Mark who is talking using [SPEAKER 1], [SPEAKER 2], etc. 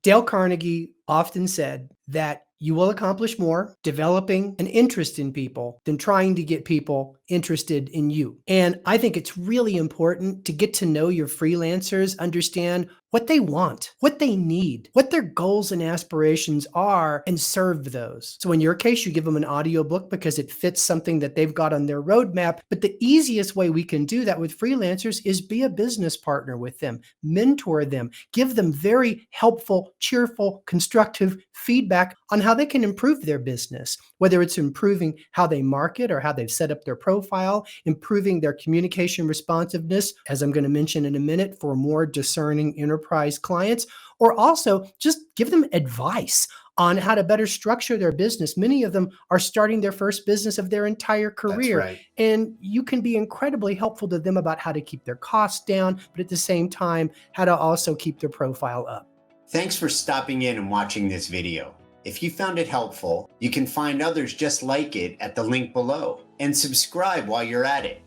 [SPEAKER 1] Dale Carnegie often said that you will accomplish more developing an interest in people than trying to get people interested in you. And I think it's really important to get to know your freelancers, understand what they want, what they need, what their goals and aspirations are, and serve those. So in your case, you give them an audiobook because it fits something that they've got on their roadmap. But the easiest way we can do that with freelancers is be a business partner with them, mentor them, give them very helpful, cheerful, constructive feedback on how they can improve their business, whether it's improving how they market or how they've set up their profile, improving their communication responsiveness, as I'm going to mention in a minute, for more discerning enterprise clients, or also just give them advice on how to better structure their business. Many of them are starting their first business of their entire career.
[SPEAKER 2] That's right.
[SPEAKER 1] And you can be incredibly helpful to them about how to keep their costs down, but at the same time, how to also keep their profile up.
[SPEAKER 2] Thanks for stopping in and watching this video. If you found it helpful, you can find others just like it at the link below and subscribe while you're at it.